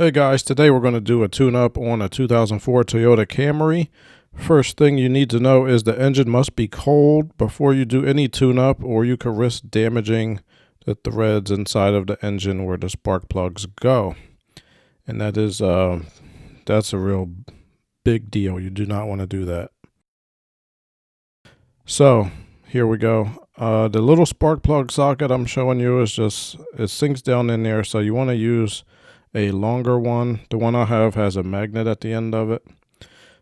Hey guys, today we're going to do a tune-up on a 2004 Toyota Camry. First thing you need to know is the engine must be cold before you do any tune-up, or you could risk damaging the threads inside of the engine where the spark plugs go. And that's a real big deal. You do not want to do that. So here we go. The little spark plug socket I'm showing you is it sinks down in there, so you want to use a longer one. The one I have has a magnet at the end of it.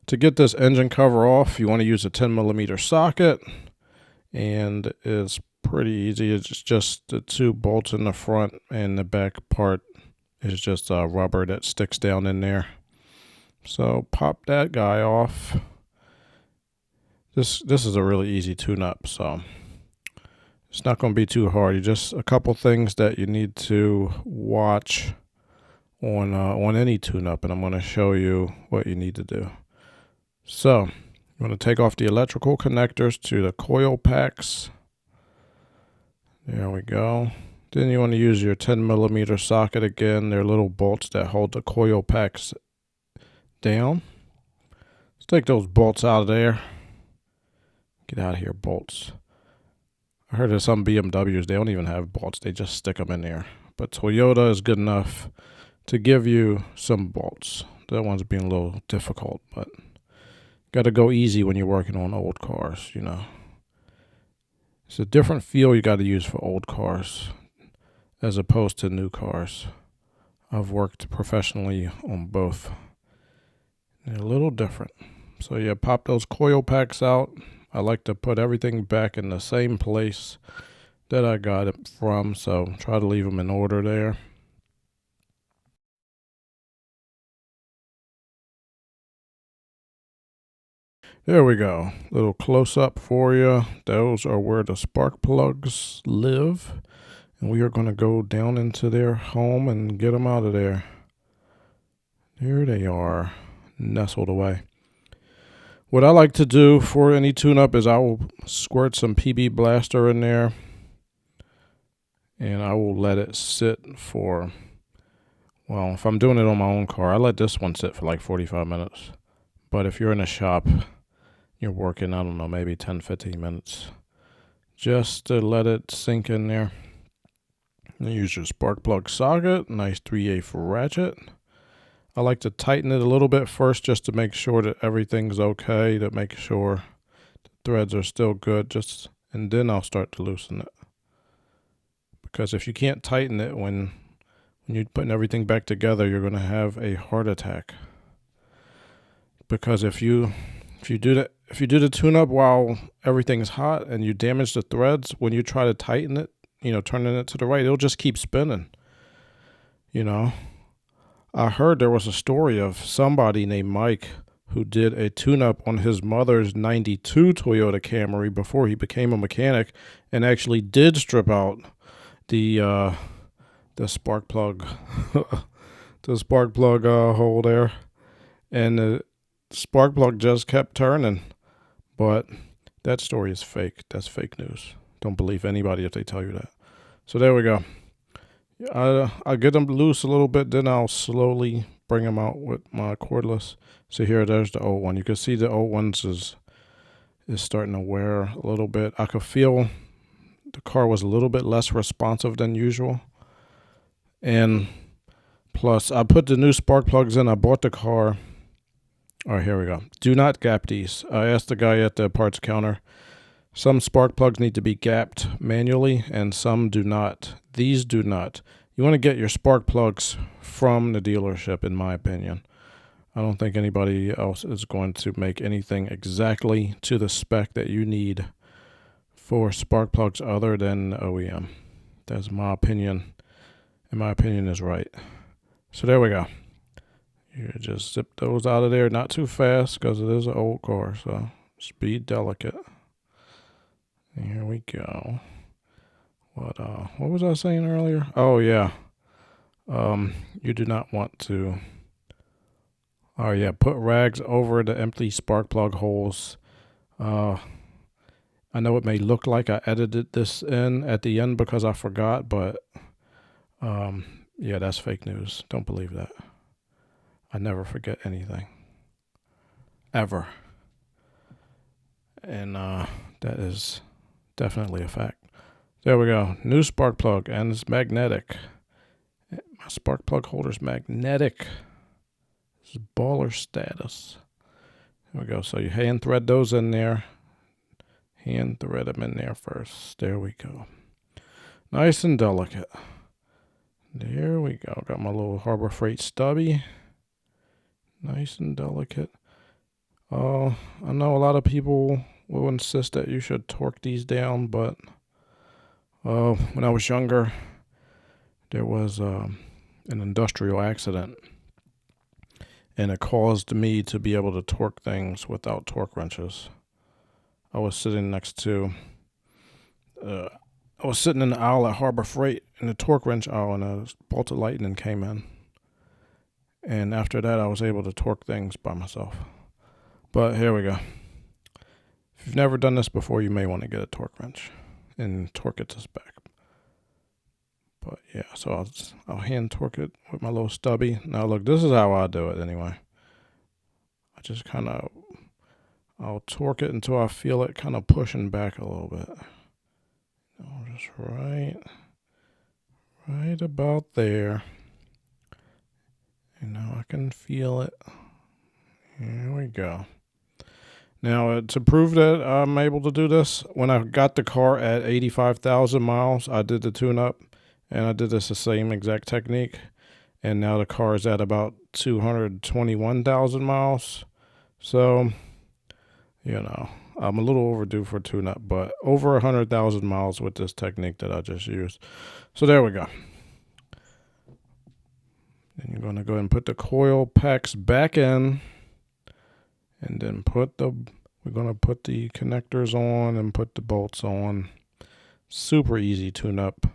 To get this engine cover off, you want to use a 10mm socket, and it's pretty easy. It's just the two bolts in the front, and the back part is just rubber that sticks down in there. So pop that guy off. This is a really easy tune-up, so it's not going to be too hard. Just a couple things that you need to watch on any tune-up, and I'm going to show you what you need to do. So I'm going to take off the electrical connectors to the coil packs. There we go. Then you want to use your 10mm socket again. They're little bolts that hold the coil packs down. Let's take those bolts out of there. Get out of here, bolts. I heard of some BMWs, they don't even have bolts. They just stick them in there. But Toyota is good enough to give you some bolts. That one's being a little difficult, but got to go easy when you're working on old cars, you know. It's a different feel you got to use for old cars as opposed to new cars. I've worked professionally on both. They're a little different. So yeah, pop those coil packs out. I like to put everything back in the same place that I got it from, so try to leave them in order there. There we go. Little close up for you. Those are where the spark plugs live. And we are going to go down into their home and get them out of there. There they are, nestled away. What I like to do for any tune-up is I will squirt some PB Blaster in there. And I will let it sit for, well, if I'm doing it on my own car, I let this one sit for like 45 minutes. But if you're in a shop, you're working, I don't know, maybe 10-15 minutes, just to let it sink in there. And use your spark plug socket, nice 3/8 ratchet. I like to tighten it a little bit first just to make sure that everything's okay, to make sure the threads are still good, and then I'll start to loosen it. Because if you can't tighten it when you're putting everything back together, you're going to have a heart attack. Because if you do the tune-up while everything's hot and you damage the threads, when you try to tighten it, turning it to the right, it'll just keep spinning. I heard there was a story of somebody named Mike who did a tune-up on his mother's 92 Toyota Camry before he became a mechanic, and actually did strip out the spark plug the spark plug hole there, and the spark plug just kept turning. But that story is fake. That's fake news. Don't believe anybody if they tell you that. So there we go. I'll get them loose a little bit, then I'll slowly bring them out with my cordless. So there's the old one. You can see the old ones is starting to wear a little bit. I could feel the car was a little bit less responsive than usual. And plus, I put the new spark plugs in. I bought the car. All right, here we go. Do not gap these. I asked the guy at the parts counter. Some spark plugs need to be gapped manually, and some do not. These do not. You want to get your spark plugs from the dealership, in my opinion. I don't think anybody else is going to make anything exactly to the spec that you need for spark plugs other than OEM. That's my opinion, and my opinion is right. So there we go. You just zip those out of there, not too fast because it is an old car, so just be delicate. And here we go. What was I saying earlier? Oh yeah. You do not want to. Oh yeah, put rags over the empty spark plug holes. I know it may look like I edited this in at the end because I forgot, but yeah, that's fake news. Don't believe that. I never forget anything. Ever. And that is definitely a fact. There we go. New spark plug, and it's magnetic. My spark plug holder's magnetic. This is baller status. There we go. So you hand thread those in there. Hand thread them in there first. There we go. Nice and delicate. There we go. Got my little Harbor Freight stubby. Nice and delicate. I know a lot of people will insist that you should torque these down, but when I was younger, there was an industrial accident, and it caused me to be able to torque things without torque wrenches. I was sitting in the aisle at Harbor Freight in the torque wrench aisle, and a bolt of lightning came in. And after that, I was able to torque things by myself. But here we go. If you've never done this before, you may want to get a torque wrench and torque it to spec. But yeah, so I'll hand torque it with my little stubby. Now look, this is how I do it anyway. I just I'll torque it until I feel it kind of pushing back a little bit. Just right about there. And now I can feel it. Here we go. Now, to prove that I'm able to do this, when I got the car at 85,000 miles, I did the tune-up, and I did the same exact technique. And now the car is at about 221,000 miles. So, I'm a little overdue for a tune-up, but over 100,000 miles with this technique that I just used. So there we go. Then you're going to go ahead and put the coil packs back in, and then we're going to put the connectors on and put the bolts on. Super easy tune-up.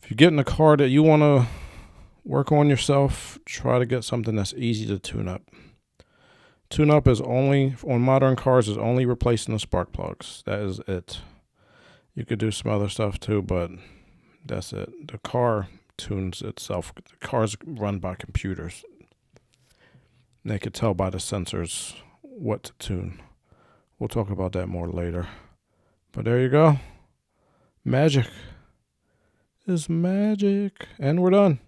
If you're getting a car that you want to work on yourself, try to get something that's easy to tune up. Tune-up is only, on modern cars, is only replacing the spark plugs. That is it. You could do some other stuff too, but that's it. The car tunes itself. The car's run by computers. They could tell by the sensors what to tune. We'll talk about that more later. But there you go. Magic is magic. And we're done.